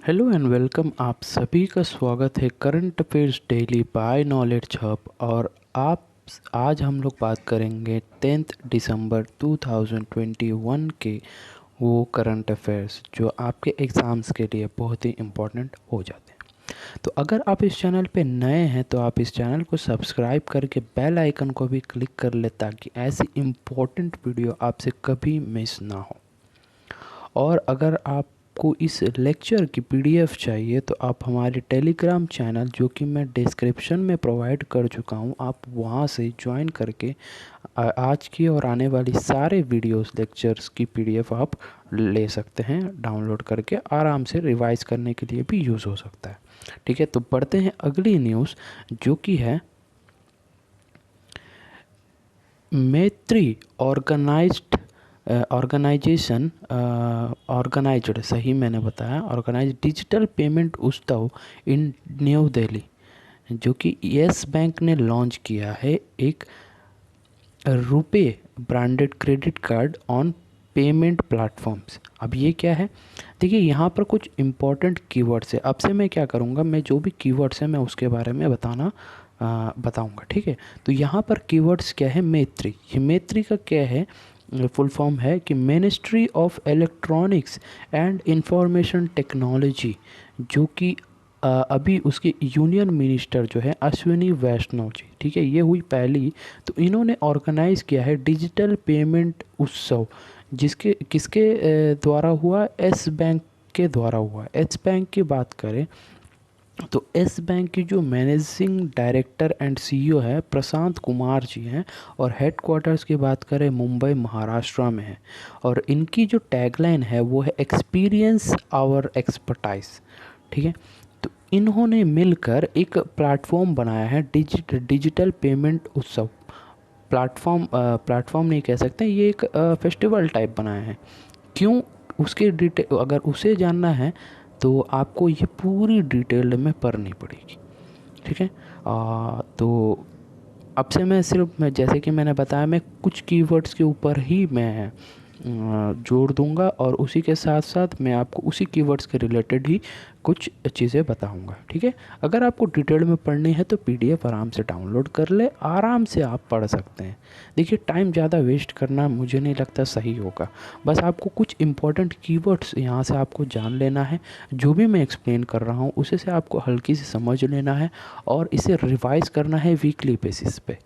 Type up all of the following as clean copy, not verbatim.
Hello and welcome. आप सभी का स्वागत है current affairs daily by knowledge hub. और आज हम लोग बात करेंगे 10 दिसंबर 2021 के वो करंट अफेयर्स जो आपके एग्ज़ाम्स के लिए बहुत ही इम्पोर्टेंट हो जाते हैं। तो अगर आप इस चैनल पे नए हैं तो आप इस चैनल को सब्सक्राइब करके बेल आइकन को भी क्लिक कर ले ताकि ऐसी इम्पोर्टेंट वीडियो आपसे कभी मिस ना हो। और अगर आपको इस लेक्चर की पीडीएफ चाहिए तो आप हमारे टेलीग्राम चैनल जो कि मैं डिस्क्रिप्शन में प्रोवाइड कर चुका हूँ, आप वहाँ से ज्वाइन करके आज की और आने वाली सारे वीडियोस लेक्चर्स की पीडीएफ आप ले सकते हैं। डाउनलोड करके आराम से रिवाइज करने के लिए भी यूज़ हो सकता है। ठीक है, तो बढ़ते हैं अगली न्यूज़ जो कि है मैत्री ऑर्गेनाइज्ड सही मैंने बताया, ऑर्गेनाइज डिजिटल पेमेंट उत्सव इन न्यू दिल्ली, जो कि येस बैंक ने लॉन्च किया है एक RuPay branded credit card on payment platforms. अब ये क्या है, देखिए यहाँ पर कुछ इंपॉर्टेंट कीवर्ड्स है। अब से मैं क्या करूँगा, मैं जो भी कीवर्ड्स है मैं उसके बारे में बताऊँगा। ठीक है, तो यहाँ पर कीवर्ड्स क्या है, मैत्री। ये मैत्री का क्या है, फुल फॉर्म है कि ministry of electronics and information technology, जो कि अभी उसके यूनियन मिनिस्टर जो है अश्विनी वैष्णव जी, ठीक है, ये हुई पहली। तो इन्होंने ऑर्गेनाइज़ किया है डिजिटल पेमेंट उत्सव, जिसके किसके द्वारा हुआ, एस बैंक के द्वारा हुआ। एस बैंक की बात करें तो एस बैंक की जो मैनेजिंग डायरेक्टर एंड सीईओ है प्रशांत कुमार जी हैं, और हेडक्वार्टर्स की बात करें मुंबई महाराष्ट्र में है। और इनकी जो टैगलाइन है वो है एक्सपीरियंस आवर एक्सपर्टाइज। ठीक है, तो इन्होंने मिलकर एक प्लेटफॉर्म बनाया है डिजिटल पेमेंट उत्सव। प्लेटफॉर्म नहीं कह सकते, ये एक फेस्टिवल टाइप बनाया है। क्यों, उसके डिटेल अगर उसे जानना है तो आपको ये पूरी डिटेल में पढ़नी पड़ेगी। ठीक है, तो अब से मैं जैसे कि मैंने बताया, मैं कुछ कीवर्ड्स के ऊपर ही मैं जोड़ दूंगा और उसी के साथ साथ मैं आपको उसी कीवर्ड्स के रिलेटेड ही कुछ चीज़ें बताऊंगा। ठीक है, अगर आपको डिटेल में पढ़नी है तो पीडीएफ आराम से डाउनलोड कर ले, आराम से आप पढ़ सकते हैं। देखिए, टाइम ज़्यादा वेस्ट करना मुझे नहीं लगता सही होगा। बस आपको कुछ इंपॉर्टेंट कीवर्ड्स यहाँ से आपको जान लेना है। जो भी मैं एक्सप्लेन कर रहा हूँ उसे से आपको हल्की से समझ लेना है और इसे रिवाइज़ करना है वीकली बेसिस पे।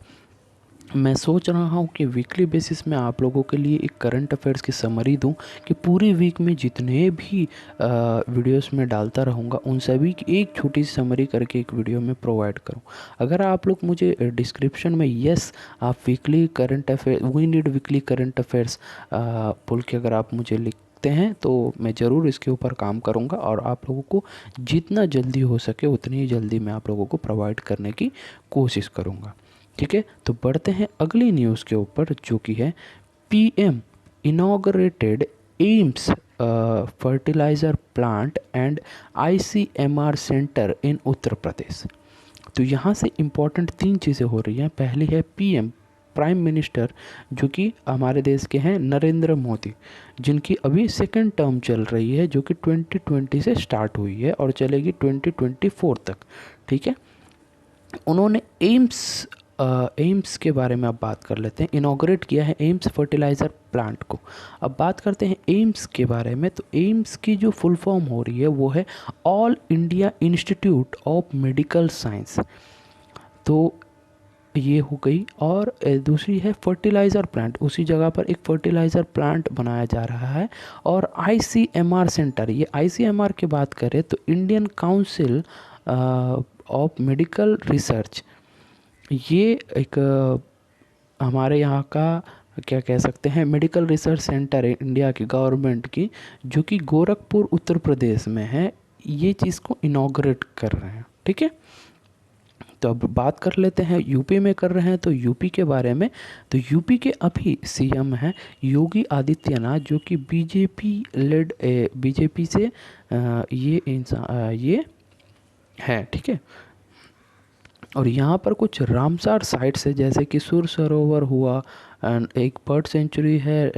मैं सोच रहा हूँ कि वीकली बेसिस में आप लोगों के लिए एक करंट अफेयर्स की समरी दूँ कि पूरी वीक में जितने भी वीडियोस में डालता रहूँगा उन सभी की एक छोटी सी समरी करके एक वीडियो में प्रोवाइड करूँ। अगर आप लोग मुझे डिस्क्रिप्शन में यस आप weekly current affair we need weekly current affairs बोल के अगर आप मुझे लिखते हैं तो मैं ज़रूर इसके ऊपर काम करूँगा और आप लोगों को जितना जल्दी हो सके उतनी ही जल्दी मैं आप लोगों को प्रोवाइड करने की कोशिश करूँगा। ठीक है, तो बढ़ते हैं अगली न्यूज़ के ऊपर जो कि है PM inaugurated AIIMS fertiliser plant and ICMR centre in Uttar Pradesh. तो यहाँ से इम्पॉर्टेंट 3 चीज़ें हो रही हैं। पहली है पीएम प्राइम मिनिस्टर जो कि हमारे देश के हैं नरेंद्र मोदी, जिनकी अभी सेकंड टर्म चल रही है जो कि 2020 से स्टार्ट हुई है और चलेगी 2024 तक। ठीक है, उन्होंने एम्स के बारे में अब बात कर लेते हैं। इनॉग्रेट किया है एम्स फर्टिलाइज़र प्लांट को। अब बात करते हैं एम्स के बारे में, तो एम्स की जो फुल फॉर्म हो रही है वो है all India institute of medical science. तो ये हो गई। और दूसरी है फर्टिलाइज़र प्लांट, उसी जगह पर एक फर्टिलाइज़र प्लांट बनाया जा रहा है। और आईसीएमआर सेंटर, ये आईसीएमआर की बात करें तो Indian council of medical research, ये एक हमारे यहाँ का क्या कह सकते हैं मेडिकल रिसर्च सेंटर है इंडिया की गवर्नमेंट की, जो कि गोरखपुर उत्तर प्रदेश में है। ये चीज़ को इनॉग्रेट कर रहे हैं। ठीक है, तो अब बात कर लेते हैं यूपी में कर रहे हैं तो यूपी के बारे में। तो यूपी के अभी सीएम हैं योगी आदित्यनाथ, जो कि बीजेपी से ये है। ठीक है, और यहाँ पर कुछ रामसार साइट्स है जैसे कि सुर सरोवर हुआ, एंड एक बर्ड सेंचुरी है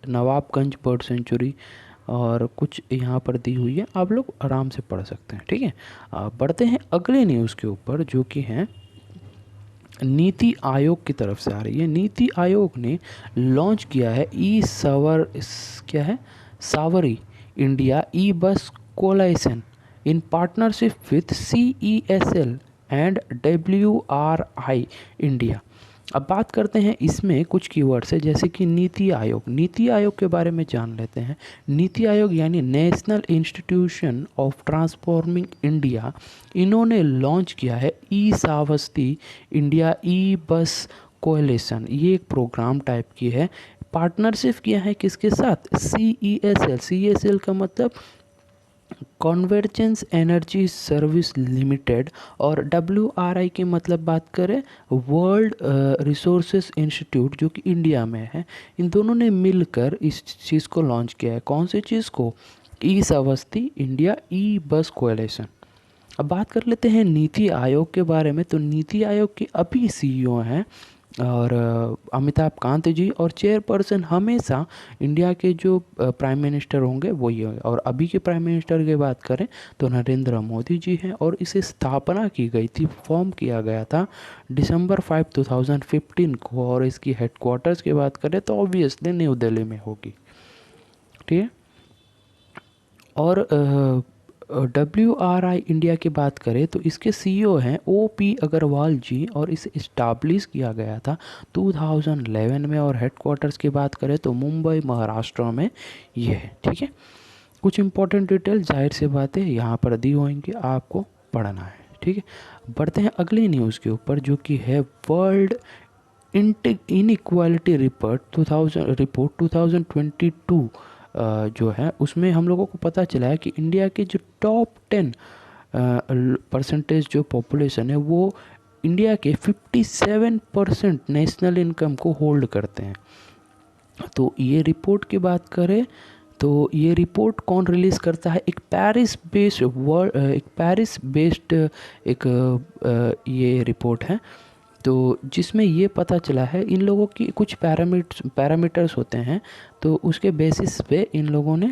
नवाबगंज बर्ड सेंचुरी, और कुछ यहाँ पर दी हुई है, आप लोग आराम से पढ़ सकते हैं। ठीक है, बढ़ते हैं अगले न्यूज़ के ऊपर, जो कि है नीति आयोग की तरफ से आ रही है। नीति आयोग ने लॉन्च किया है क्या है, सावरी India e bus coalition in partnership with CESL and WRI India. अब बात करते हैं इसमें कुछ कीवर्ड्स है, जैसे कि नीति आयोग। नीति आयोग के बारे में जान लेते हैं। नीति आयोग यानी national institution of transforming India, इन्होंने लॉन्च किया है ई सावस्ती इंडिया ई बस कोएलिशन। ये एक प्रोग्राम टाइप की है, पार्टनरशिप किया है किसके साथ, CESL। CESL का मतलब कॉन्वर्जेंस एनर्जी सर्विस लिमिटेड, और WRI की मतलब बात करें वर्ल्ड रिसोर्सेज इंस्टीट्यूट, जो कि इंडिया में है। इन दोनों ने मिलकर इस चीज़ को लॉन्च किया है। कौन सी चीज़ को, ई सावस्ती इंडिया ई बस कोएलिशन। अब बात कर लेते हैं नीति आयोग के बारे में। तो नीति आयोग के अभी CEO हैं और अमिताभ कांत जी, और चेयरपर्सन हमेशा इंडिया के जो प्राइम मिनिस्टर होंगे वो ही होंगे। और अभी के प्राइम मिनिस्टर की बात करें तो नरेंद्र मोदी जी हैं, और इसे स्थापना की गई थी, फॉर्म किया गया था December 5, 2015 को। और इसकी हेडक्वार्टर्स की बात करें तो ऑब्वियसली न्यू दिल्ली में होगी। ठीक है, और WRI इंडिया की बात करें तो इसके CEO हैं OP अग्रवाल जी, और इसे इस्टाब्लिश किया गया था 2011 में। और हेडक्वार्टर्स की बात करें तो मुंबई महाराष्ट्र में ये है। ठीक है, कुछ इंपॉर्टेंट डिटेल जाहिर सी बात है यहाँ पर दी होंगी, आपको पढ़ना है। ठीक है, बढ़ते हैं अगली न्यूज़ के ऊपर, जो कि है वर्ल्ड इनइक्वालिटी रिपोर्ट 2022 जो है, उसमें हम लोगों को पता चला है कि इंडिया के जो टॉप 10 परसेंटेज जो पॉपुलेशन है, वो इंडिया के 57% नेशनल इनकम को होल्ड करते हैं। तो ये रिपोर्ट की बात करें तो ये रिपोर्ट कौन रिलीज़ करता है, एक पेरिस बेस्ड एक ये रिपोर्ट है। तो जिसमें ये पता चला है इन लोगों की कुछ पैरामीटर्स होते हैं, तो उसके बेसिस पे इन लोगों ने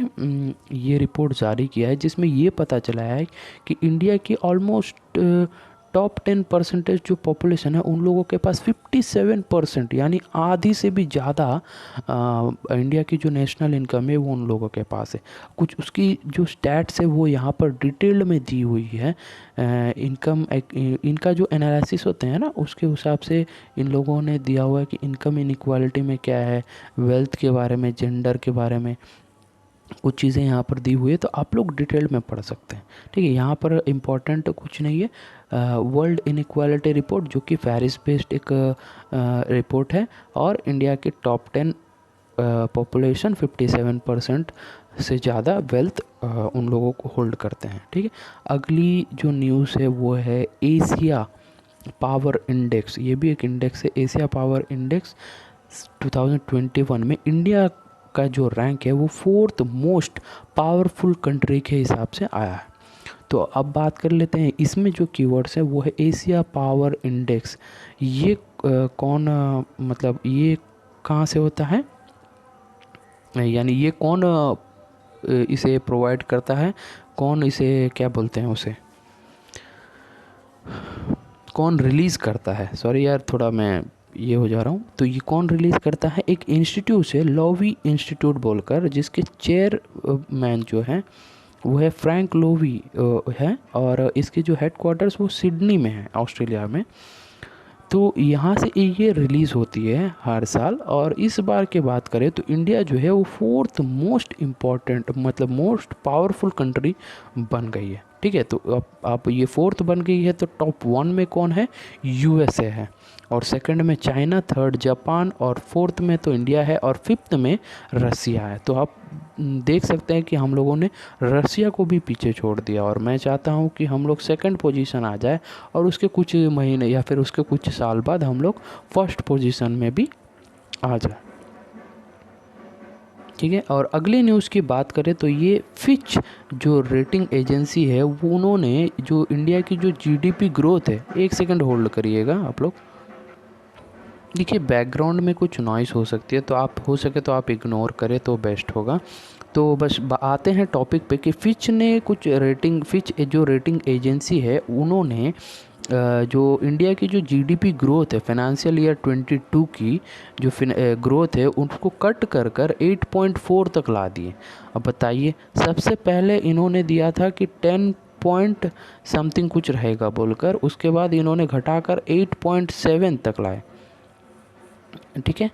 ये रिपोर्ट जारी किया है, जिसमें ये पता चला है कि इंडिया की ऑलमोस्ट टॉप 10% जो पॉपुलेशन है, उन लोगों के पास 57%, यानी आधी से भी ज़्यादा इंडिया की जो नेशनल इनकम है वो उन लोगों के पास है। कुछ उसकी जो स्टैट्स है वो यहाँ पर डिटेल में दी हुई है। इनका जो एनालिसिस होते हैं ना, उसके हिसाब से इन लोगों ने दिया हुआ है कि इनकम इनइक्वालिटी में क्या है, वेल्थ के बारे में, जेंडर के बारे में कुछ चीज़ें यहाँ पर दी हुई है, तो आप लोग डिटेल में पढ़ सकते हैं। ठीक है, यहाँ पर इम्पॉर्टेंट कुछ नहीं है। वर्ल्ड इनइक्वालिटी रिपोर्ट, जो कि पेरिस बेस्ड एक रिपोर्ट है, और इंडिया के टॉप 10 पॉपुलेशन 57% से ज़्यादा वेल्थ उन लोगों को होल्ड करते हैं। ठीक है, अगली जो न्यूज़ है वो है एशिया पावर इंडेक्स। ये भी एक इंडेक्स है, एशिया पावर इंडेक्स 2021 में इंडिया का जो रैंक है वो 4th मोस्ट पावरफुल कंट्री के हिसाब से आया है। तो अब बात कर लेते हैं, इसमें जो कीवर्ड्स है वो है एशिया पावर इंडेक्स। ये मतलब ये कहाँ से होता है, यानी ये कौन इसे प्रोवाइड करता है, कौन इसे क्या बोलते हैं, उसे कौन रिलीज़ करता है। सॉरी यार, थोड़ा मैं ये हो जा रहा हूँ। तो ये कौन रिलीज़ करता है, एक इंस्टीट्यूट है लोवी इंस्टीट्यूट बोलकर, जिसके चेयरमैन जो है वो है फ्रैंक लोवी है, और इसके जो हेडक्वार्टर्स वो सिडनी में है, ऑस्ट्रेलिया में। तो यहाँ से ये रिलीज़ होती है हर साल। और इस बार की बात करें तो इंडिया जो है वो 4th मोस्ट इम्पॉर्टेंट, मतलब मोस्ट पावरफुल कंट्री बन गई है। ठीक है, तो अब आप ये 4th बन गई है, तो टॉप 1 में कौन है, USA है, और सेकंड में चाइना, थर्ड जापान, और 4th में तो इंडिया है, और 5th में रसिया है। तो आप देख सकते हैं कि हम लोगों ने रसिया को भी पीछे छोड़ दिया, और मैं चाहता हूं कि हम लोग सेकंड पोजीशन आ जाए, और उसके कुछ महीने या फिर उसके कुछ साल बाद हम लोग फर्स्ट पोजीशन में भी आ जाए। ठीक है, और अगली न्यूज़ की बात करें तो ये फिच जो रेटिंग एजेंसी है, वो उन्होंने जो इंडिया की जो GDP ग्रोथ है, एक सेकंड होल्ड करिएगा आप लोग। देखिए बैकग्राउंड में कुछ नॉइस हो सकती है, तो आप हो सके तो आप इग्नोर करें तो बेस्ट होगा। तो बस आते हैं टॉपिक पे कि फिच ने कुछ रेटिंग, फिच जो रेटिंग एजेंसी है उन्होंने जो इंडिया की जो जीडीपी ग्रोथ है फाइनेंशियल ईयर 22 की जो ग्रोथ है उसको कट कर कर 8.4 तक ला दिए। अब बताइए, सबसे पहले इन्होंने दिया था कि 10 पॉइंट समथिंग कुछ रहेगा बोलकर, उसके बाद इन्होंने घटाकर 8.7 तक लाए। ठीक है,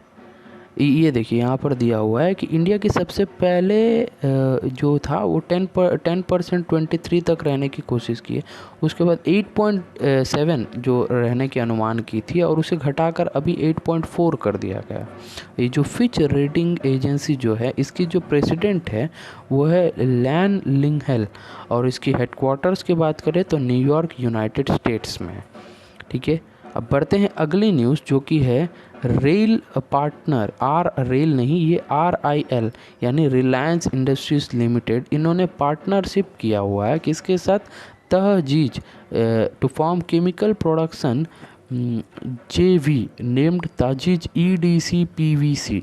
ये देखिए यहाँ पर दिया हुआ है कि इंडिया की सबसे पहले जो था वो 10% 23 तक रहने की कोशिश की है, उसके बाद 8.7 जो रहने की अनुमान की थी और उसे घटाकर अभी 8.4 कर दिया गया। ये जो फिच रेटिंग एजेंसी जो है इसकी जो प्रेसिडेंट है वो है लैन लिंगहेल, और इसकी हेडक्वार्टर्स की बात करें तो न्यूयॉर्क यूनाइटेड स्टेट्स में है। ठीक है, अब बढ़ते हैं अगली न्यूज़ जो कि है रेल पार्टनर, आर रेल नहीं, ये RIL यानी रिलायंस इंडस्ट्रीज लिमिटेड, इन्होंने पार्टनरशिप किया हुआ है किसके साथ, Taziz to form chemical production JV named Taziz EDC-PVC।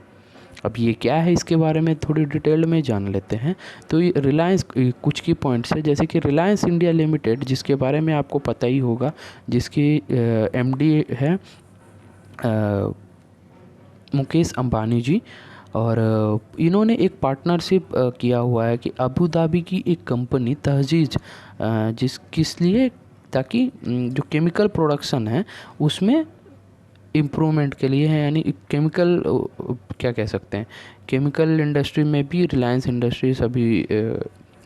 अब ये क्या है इसके बारे में थोड़ी डिटेल में जान लेते हैं। तो ये रिलायंस कुछ की पॉइंट्स है, जैसे कि रिलायंस इंडिया लिमिटेड जिसके बारे में आपको पता ही होगा, जिसकी MD है मुकेश अंबानी जी, और इन्होंने एक पार्टनरशिप किया हुआ है कि अबू धाबी की एक कंपनी तहजीज किस लिए, ताकि जो केमिकल प्रोडक्शन है उसमें इम्प्रूवमेंट के लिए है, यानी केमिकल क्या कह सकते हैं, केमिकल इंडस्ट्री में भी रिलायंस इंडस्ट्रीज अभी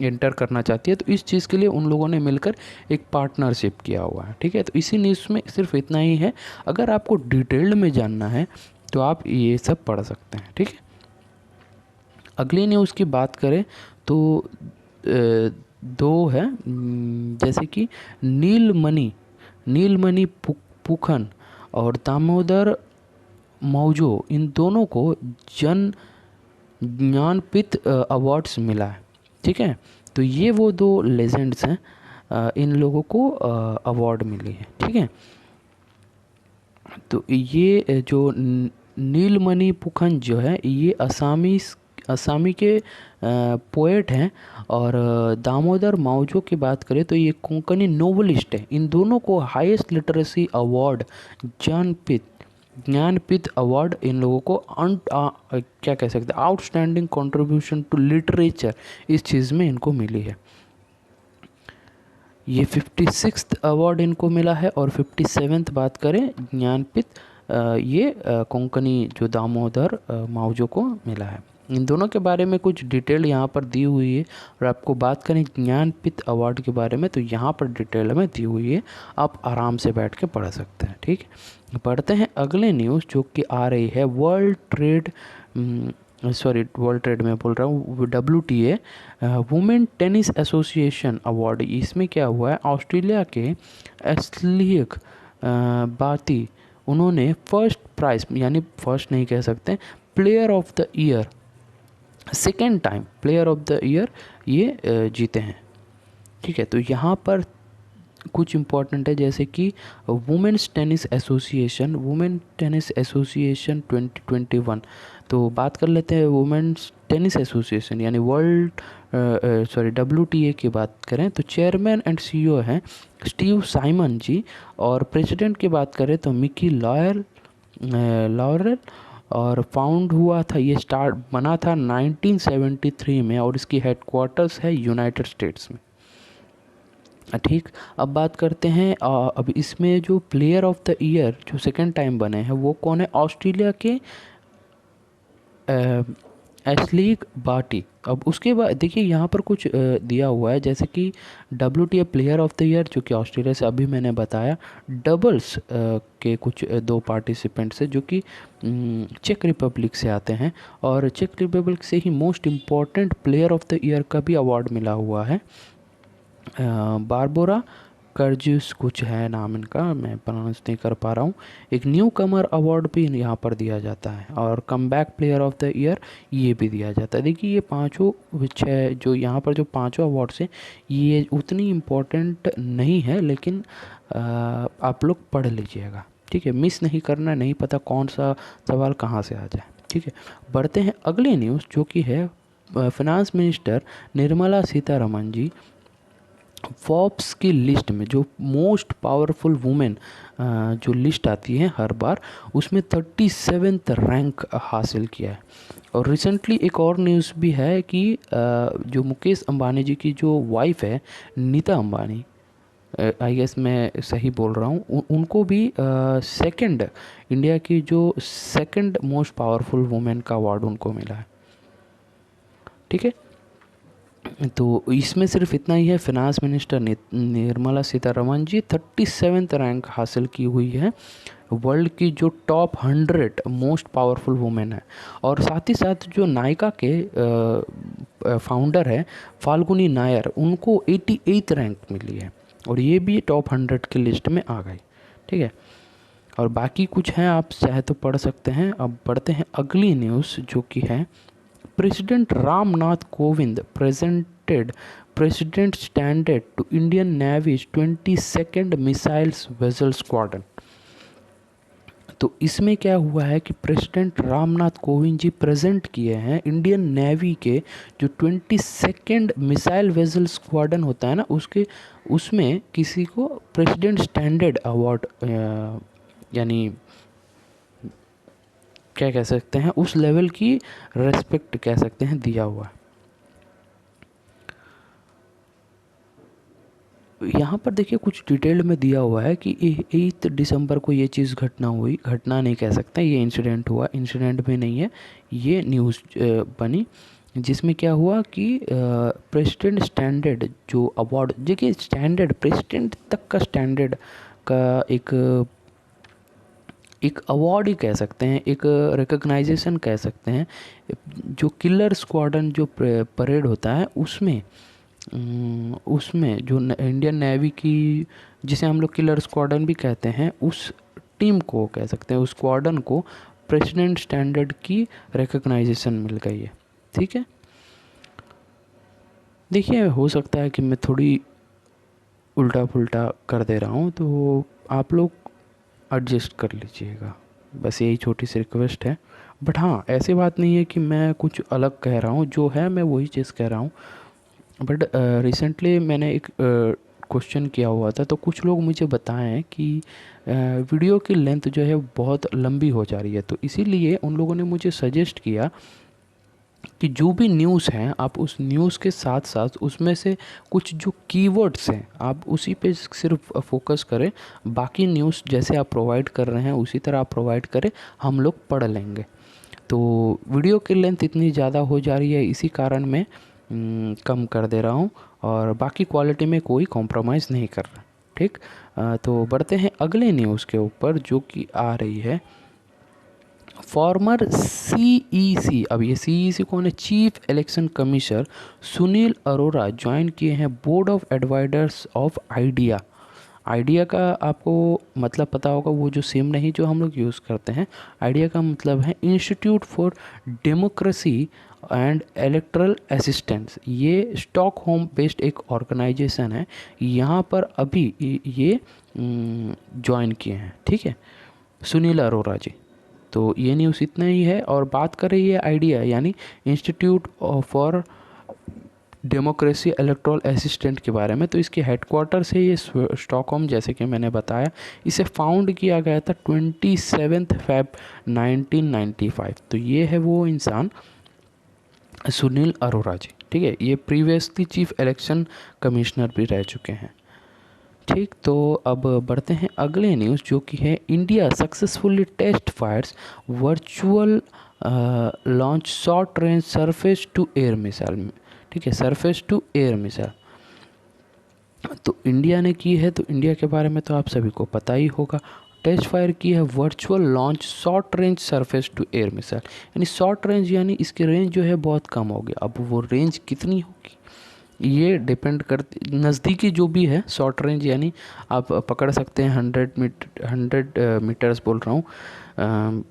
एंटर करना चाहती है, तो इस चीज़ के लिए उन लोगों ने मिलकर एक पार्टनरशिप किया हुआ है। ठीक है, तो इसी न्यूज़ में सिर्फ इतना ही है, अगर आपको डिटेल्ड में जानना है तो आप ये सब पढ़ सकते हैं। ठीक है, अगली न्यूज़ की बात करें तो दो है, जैसे कि नीलमणि पुखन और दामोदर मौजो, इन दोनों को ज्ञानपीठ अवार्ड्स मिला है। ठीक है, तो ये वो दो लेजेंड्स हैं, इन लोगों को अवार्ड मिली है। ठीक है, तो ये जो नीलमणि पुखन जो है ये असामी के पोएट हैं, और दामोदर मावजो की बात करें तो ये कोंकणी नोवेलिस्ट है। इन दोनों को highest literacy award Jnanpith award in लोगों को क्या कह सकते हैं, आउटस्टैंडिंग कंट्रीब्यूशन टू लिटरेचर, इस चीज़ में इनको मिली है। ये 56th अवार्ड इनको मिला है, और 57th बात करें ज्ञानपीठ ये कोंकणी जो दामोदर मावजो को मिला है। इन दोनों के बारे में कुछ डिटेल यहाँ पर दी हुई है, और आपको बात करें ज्ञानपीठ अवार्ड के बारे में तो यहाँ पर डिटेल में दी हुई है, आप आराम से बैठ के पढ़ सकते हैं। ठीक, पढ़ते हैं अगले न्यूज़ जो कि आ रही है वर्ल्ड ट्रेड में बोल रहा हूँ, WTA women tennis association award. इसमें क्या हुआ है, ऑस्ट्रेलिया के एस्लिक बाती, उन्होंने फर्स्ट प्राइज, यानी फर्स्ट नहीं कह सकते, player of the year, second time player of the year ये जीते हैं। ठीक है, तो यहाँ पर कुछ इम्पॉर्टेंट है, जैसे कि वुमेन्स टेनिस एसोसिएशन 2021। तो बात कर लेते हैं वुमेन्स टेनिस एसोसिएशन यानी WTA की बात करें तो चेयरमैन एंड CEO हैं स्टीव साइमन जी, और प्रेसिडेंट की बात करें तो मिकी लॉरेल, और फाउंड हुआ था, ये स्टार्ट बना था 1973 में, और इसकी हेडक्वार्टर्स है यूनाइटेड स्टेट्स में। ठीक, अब बात करते हैं अब इसमें जो प्लेयर ऑफ द ईयर जो सेकंड टाइम बने हैं वो कौन है, ऑस्ट्रेलिया के एस्लीक बाटी। अब उसके बाद देखिए यहाँ पर कुछ दिया हुआ है, जैसे कि WTA player of the year जो कि ऑस्ट्रेलिया से अभी मैंने बताया, डबल्स के कुछ दो पार्टिसिपेंट्स हैं जो कि चेक रिपब्लिक से आते हैं, और चेक रिपब्लिक से ही most important player of the year का भी अवार्ड मिला हुआ है। बारबोरा कर्जिस कुछ है नाम इनका, मैं प्रोनाउंस नहीं कर पा रहा हूँ। एक न्यू कमर अवार्ड भी यहाँ पर दिया जाता है, और come back player of the year ये भी दिया जाता है। देखिए ये पांचों छः जो यहाँ पर जो पांचों अवार्ड्स हैं ये उतनी इम्पोर्टेंट नहीं है, लेकिन आप लोग पढ़ लीजिएगा। ठीक है, मिस नहीं करना, नहीं पता कौन सा सवाल कहाँ से आ जाए। ठीक है, बढ़ते हैं अगले न्यूज़ जो कि है finance minister Nirmala Sitharaman ji Forbes की लिस्ट में, जो मोस्ट पावरफुल वुमेन जो लिस्ट आती है हर बार, उसमें 37th रैंक हासिल किया है। और रिसेंटली एक और न्यूज़ भी है कि जो मुकेश अंबानी जी की जो वाइफ है नीता अंबानी, आई गेस मैं सही बोल रहा हूँ, उनको भी सेकंड, इंडिया की जो सेकंड मोस्ट पावरफुल वुमेन का अवार्ड उनको मिला है। ठीक है, तो इसमें सिर्फ इतना ही है, finance minister Nirmala Sitharaman ji 37th rank हासिल की हुई है, वर्ल्ड की जो टॉप 100 मोस्ट पावरफुल वुमेन है। और साथ ही साथ जो नायका के फाउंडर है फाल्गुनी नायर, उनको 88th रैंक मिली है, और ये भी टॉप 100 की लिस्ट में आ गई। ठीक है, और बाकी कुछ हैं, आप चाहे तो पढ़ सकते हैं। अब बढ़ते हैं अगली न्यूज़, जो कि है president Ramnath Kovind presented president standard to Indian navy's 22nd missiles vessel squadron. तो इसमें क्या हुआ है कि प्रेसिडेंट रामनाथ कोविंद जी प्रेजेंट किए हैं इंडियन नेवी के जो 22nd मिसाइल वेसल स्क्वाड्रन होता है ना, उसमें किसी को प्रेसिडेंट स्टैंडर्ड अवार्ड, यानी क्या कह सकते हैं, उस लेवल की रेस्पेक्ट कह सकते हैं, दिया हुआ है। यहाँ पर देखिए कुछ डिटेल में दिया हुआ है कि 8 दिसंबर को ये चीज़ घटना हुई, घटना नहीं कह सकते, ये इंसिडेंट हुआ, इंसिडेंट भी नहीं है, ये न्यूज़ बनी, जिसमें क्या हुआ कि प्रेसिडेंट स्टैंडर्ड जो अवार्ड, देखिए स्टैंडर्ड प्रेसिडेंट तक का स्टैंडर्ड का एक अवार्ड ही कह सकते हैं, एक रिकग्नाइजेशन कह सकते हैं, जो किलर स्क्वाड्रन जो परेड होता है उसमें जो इंडियन नेवी की, जिसे हम लोग किलर स्क्वाड्रन भी कहते हैं, उस टीम को कह सकते हैं, उस स्क्वाड्रन को प्रेसिडेंट स्टैंडर्ड की रिकग्नाइजेशन मिल गई है। ठीक है, देखिए हो सकता है कि मैं थोड़ी उल्टा पुल्टा कर दे रहा हूँ, तो आप लोग एडजस्ट कर लीजिएगा, बस यही छोटी सी रिक्वेस्ट है। बट हाँ, ऐसी बात नहीं है कि मैं कुछ अलग कह रहा हूँ, जो है मैं वही चीज़ कह रहा हूँ। बट रिसेंटली मैंने एक क्वेश्चन किया हुआ था, तो कुछ लोग मुझे बताएं कि वीडियो की लेंथ जो है बहुत लंबी हो जा रही है, तो इसीलिए उन लोगों ने मुझे सजेस्ट किया कि जो भी न्यूज़ हैं आप उस न्यूज़ के साथ साथ उसमें से कुछ जो कीवर्ड्स हैं आप उसी पे सिर्फ फोकस करें, बाकी न्यूज़ जैसे आप प्रोवाइड कर रहे हैं उसी तरह आप प्रोवाइड करें, हम लोग पढ़ लेंगे। तो वीडियो की लेंथ इतनी ज़्यादा हो जा रही है, इसी कारण मैं कम कर दे रहा हूँ, और बाकी क्वालिटी में कोई कॉम्प्रोमाइज़ नहीं कर रहा। ठीक, तो बढ़ते हैं अगले न्यूज़ के ऊपर, जो कि आ रही है फॉर्मर सीईसी, अब ये सीईसी कौन है, chief election commissioner Sunil Arora join किए हैं board of advisors of Idea. Idea का आपको मतलब पता होगा, वो जो सिम नहीं जो हम लोग यूज़ करते हैं, आइडिया का मतलब है institute for democracy and electoral assistance. ये स्टॉकहोम बेस्ड एक ऑर्गेनाइजेशन है, यहाँ पर अभी ये ज्वाइन किए हैं। ठीक है, सुनील अरोरा जी। तो ये न्यूज़ इतना ही है। और बात कर रही है आइडिया यानी institute for democracy electoral assistant के बारे में, तो इसके हेडक्वार्टर से ये स्टॉकहोम, जैसे कि मैंने बताया, इसे फाउंड किया गया था 27 फेब 1995। तो ये है वो इंसान सुनील अरोरा जी। ठीक है, ये प्रीवियसली चीफ इलेक्शन कमिश्नर भी रह चुके हैं। ठीक, तो अब बढ़ते हैं अगले न्यूज़, जो कि है India successfully test fires virtual launch short range surface to air missile. ठीक है, सरफेस टू एयर मिसाइल तो इंडिया ने की है, तो इंडिया के बारे में तो आप सभी को पता ही होगा। टेस्ट फायर की है virtual launch short range surface to air missile, यानी शॉर्ट रेंज यानी इसकी रेंज जो है बहुत कम होगी। अब वो रेंज कितनी होगी ये डिपेंड करती, नज़दीकी जो भी है शॉर्ट रेंज यानी आप पकड़ सकते हैं 100 मीटर्स बोल रहा हूँ,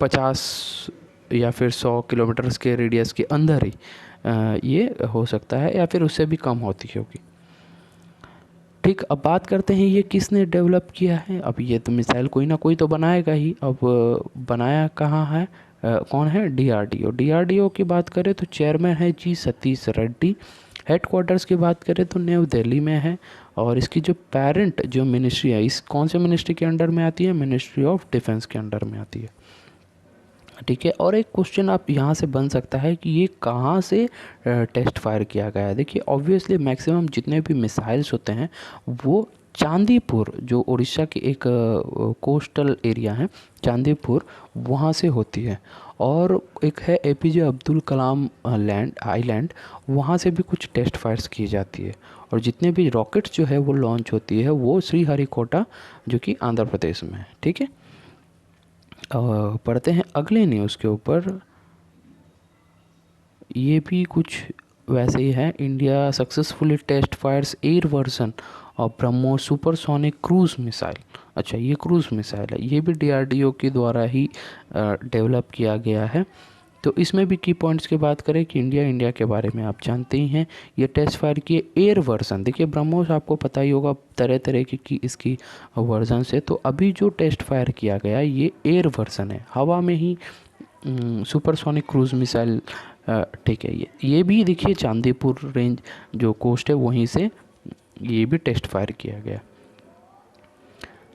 50 या फिर 100 किलोमीटर्स के रेडियस के अंदर ही ये हो सकता है, या फिर उससे भी कम होती होगी। ठीक, अब बात करते हैं ये किसने डेवलप किया है। अब ये तो मिसाइल कोई ना कोई तो बनाएगा ही, अब बनाया कहाँ है, कौन है? डीआरडीओ। डीआरडीओ की बात करें तो चेयरमैन है जी सतीश रेड्डी। हेडक्वार्टर्स की बात करें तो न्यू दिल्ली में है। और इसकी जो पेरेंट जो मिनिस्ट्री है, इस कौन से मिनिस्ट्री के अंडर में आती है? मिनिस्ट्री ऑफ डिफेंस के अंडर में आती है। ठीक है। और एक क्वेश्चन आप यहाँ से बन सकता है कि ये कहाँ से टेस्ट फायर किया गया है। देखिए ऑब्वियसली मैक्सिमम जितने भी मिसाइल्स होते हैं वो चांदीपुर, जो उड़ीसा के एक कोस्टल एरिया है चांदीपुर, वहाँ से होती है। और एक है APJ Abdul Kalam land island, वहाँ से भी कुछ टेस्ट फायर्स की जाती है। और जितने भी रॉकेट्स जो है वो लॉन्च होती है वो श्रीहरिकोटा जो कि आंध्र प्रदेश में है। ठीक है। पढ़ते हैं अगले न्यूज़ के ऊपर। ये भी कुछ वैसे ही है। India successfully test fires air version और ब्रह्मोस सुपरसोनिक क्रूज मिसाइल। अच्छा, ये क्रूज मिसाइल है, ये भी डीआरडीओ के द्वारा ही डेवलप किया गया है। तो इसमें भी की पॉइंट्स की बात करें कि इंडिया के बारे में आप जानते ही हैं। ये टेस्ट फायर किए एयर वर्जन। देखिए ब्रह्मोस आपको पता ही होगा तरह तरह की इसकी वर्जन से। तो अभी जो टेस्ट फायर किया गया ये एयर वर्जन है, हवा में ही सुपरसोनिक क्रूज मिसाइल। ठीक है। ये भी देखिए चांदीपुर रेंज जो कोस्ट है वहीं से ये भी टेस्ट फायर किया गया।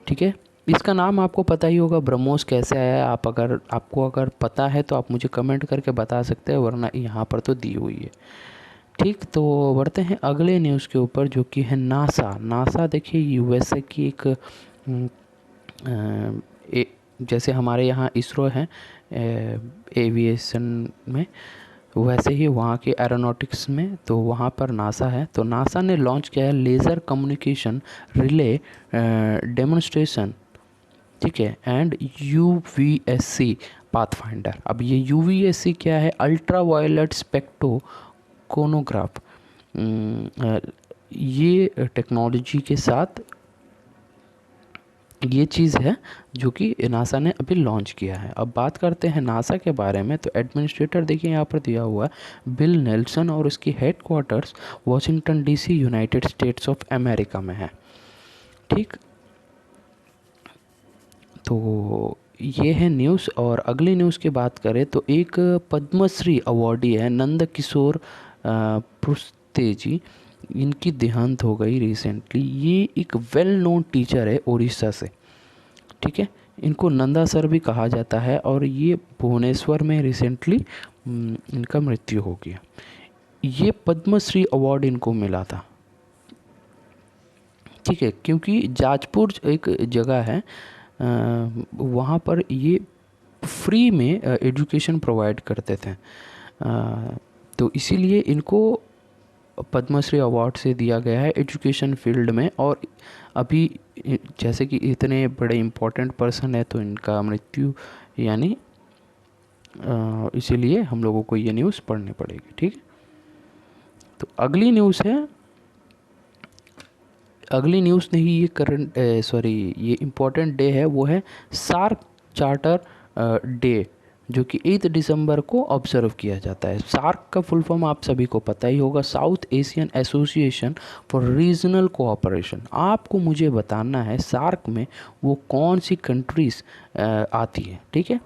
ठीक है। इसका नाम आपको पता ही होगा ब्रह्मोस कैसे आया है। आपको अगर पता है तो आप मुझे कमेंट करके बता सकते हैं, वरना यहाँ पर तो दी हुई है। ठीक, तो बढ़ते हैं अगले न्यूज़ के ऊपर जो कि है नासा। देखिए यूएसए की जैसे हमारे यहाँ इसरो है एविएशन में, वैसे ही वहाँ के एरोनॉटिक्स में तो वहाँ पर नासा है। तो नासा ने लॉन्च किया है लेज़र कम्युनिकेशन रिले डेमोन्स्ट्रेशन। ठीक है। And UVSC pathfinder. अब ये यूवीएससी क्या है? Ultraviolet spectrocoronagraph. ये टेक्नोलॉजी के साथ ये चीज़ है जो कि नासा ने अभी लॉन्च किया है। अब बात करते हैं नासा के बारे में। तो एडमिनिस्ट्रेटर देखिए यहाँ पर दिया हुआ है बिल नेल्सन, और उसकी headquarters Washington DC United states of America में है। ठीक, तो ये है न्यूज़। और अगली न्यूज़ की बात करें तो एक पद्मश्री अवॉर्डी है नंद किशोर पुस्तेजी, इनकी देहांत हो गई रिसेंटली। ये एक वेल नोन टीचर है उड़ीसा से। ठीक है। इनको नंदा सर भी कहा जाता है और ये भुवनेश्वर में रिसेंटली इनका मृत्यु हो गया। ये पद्मश्री अवार्ड इनको मिला था। ठीक है। क्योंकि जाजपुर एक जगह है वहाँ पर ये फ्री में एजुकेशन प्रोवाइड करते थे। तो इसीलिए इनको पद्मश्री अवार्ड से दिया गया है एजुकेशन फील्ड में। और अभी जैसे कि इतने बड़े इम्पोर्टेंट पर्सन है तो इनका मृत्यु यानी इसीलिए हम लोगों को ये न्यूज़ पढ़नी पड़ेगी। ठीक, तो अगली न्यूज़ नहीं, ये इम्पोर्टेंट डे है, वो है सार्क चार्टर डे जो कि 8 दिसंबर को ऑब्जर्व किया जाता है। सार्क का फुल फॉर्म आप सभी को पता ही होगा, south Asian association for regional cooperation. आपको मुझे बताना है सार्क में वो कौन सी कंट्रीज़ आती है। ठीक है,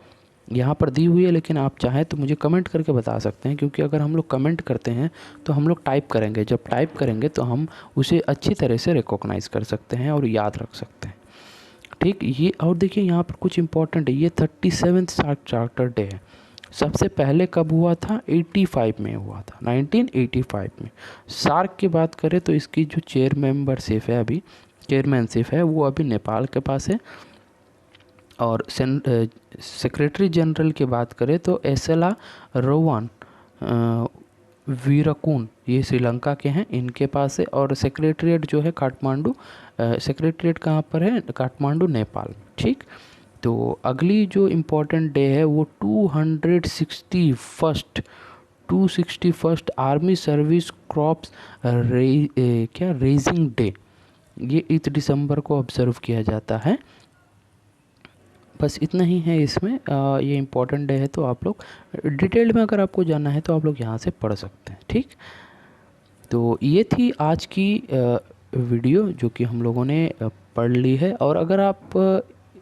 यहाँ पर दी हुई है, लेकिन आप चाहें तो मुझे कमेंट करके बता सकते हैं, क्योंकि अगर हम लोग कमेंट करते हैं तो हम लोग टाइप करेंगे। जब टाइप करेंगे तो हम उसे अच्छी तरह से रिकॉग्नाइज़ कर सकते हैं और याद रख सकते हैं। ठीक, ये और देखिए यहाँ पर कुछ इंपॉर्टेंट है। ये 37th सार्क चार्टर डे है। सबसे पहले कब हुआ था? 85 में हुआ था, 1985 में। सार्क की बात करें तो इसकी जो चेयरमैनशिप है वो अभी नेपाल के पास है। और सेक्रेटरी जनरल की बात करें तो एसेला रोवान वीरकुन, ये श्रीलंका के हैं, इनके पास है। और सेक्रेटरीट जो है काठमांडू, सेक्रेटरीट कहाँ पर है? काठमांडू, नेपाल। ठीक, तो अगली जो इम्पोर्टेंट डे है वो 261st army service crops raising day, ये 8 दिसंबर को ऑब्जर्व किया जाता है। बस इतना ही है इसमें। ये इम्पोर्टेंट डे है, तो आप लोग डिटेल में अगर आपको जानना है तो आप लोग यहाँ से पढ़ सकते हैं। ठीक, तो ये थी आज की वीडियो जो कि हम लोगों ने पढ़ ली है। और अगर आप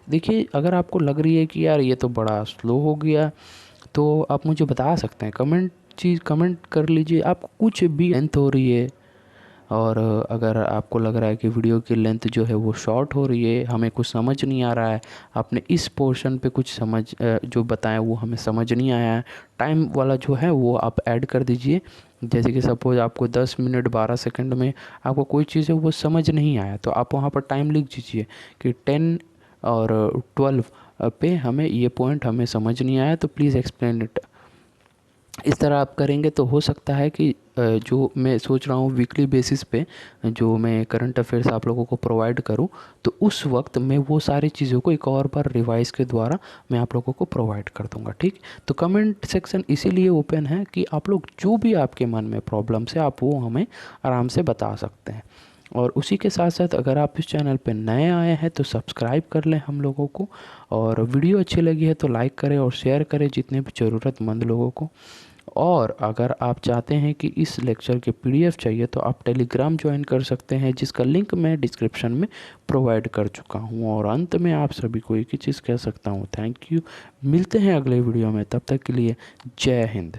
देखिए, अगर आपको लग रही है कि यार ये तो बड़ा स्लो हो गया तो आप मुझे बता सकते हैं, कमेंट कर लीजिए, आपको कुछ भी लेंथ हो रही है, और अगर आपको लग रहा है कि वीडियो की लेंथ जो है वो शॉर्ट हो रही है, हमें कुछ समझ नहीं आ रहा है, आपने इस पोर्शन पे कुछ जो बताया वो हमें समझ नहीं आया है, टाइम वाला जो है वो आप ऐड कर दीजिए। जैसे कि सपोज़ आपको 10 मिनट 12 सेकंड में आपको कोई चीज़ है वो समझ नहीं आया, तो आप वहाँ पर टाइम लिख दीजिए कि 10 और 12 पे हमें ये पॉइंट हमें समझ नहीं आया, तो प्लीज़ एक्सप्लेन इट। इस तरह आप करेंगे तो हो सकता है कि जो मैं सोच रहा हूँ वीकली बेसिस पे जो मैं करंट अफेयर्स आप लोगों को प्रोवाइड करूँ, तो उस वक्त मैं वो सारी चीज़ों को एक और बार रिवाइज़ के द्वारा मैं आप लोगों को प्रोवाइड कर दूँगा, ठीक। तो कमेंट सेक्शन इसीलिए ओपन है कि आप लोग जो भी आपके मन में प्रॉब्लम्स है आप वो हमें आराम से बता सकते हैं। और उसी के साथ साथ अगर आप इस चैनल पे नए आए हैं तो सब्सक्राइब कर लें हम लोगों को, और वीडियो अच्छी लगी है तो लाइक करें और शेयर करें जितने भी ज़रूरतमंद लोगों को। और अगर आप चाहते हैं कि इस लेक्चर के पीडीएफ चाहिए तो आप टेलीग्राम ज्वाइन कर सकते हैं, जिसका लिंक मैं डिस्क्रिप्शन में प्रोवाइड कर चुका हूँ। और अंत में आप सभी को एक ही चीज़ कह सकता हूँ, थैंक यू। मिलते हैं अगले वीडियो में, तब तक के लिए जय हिंद।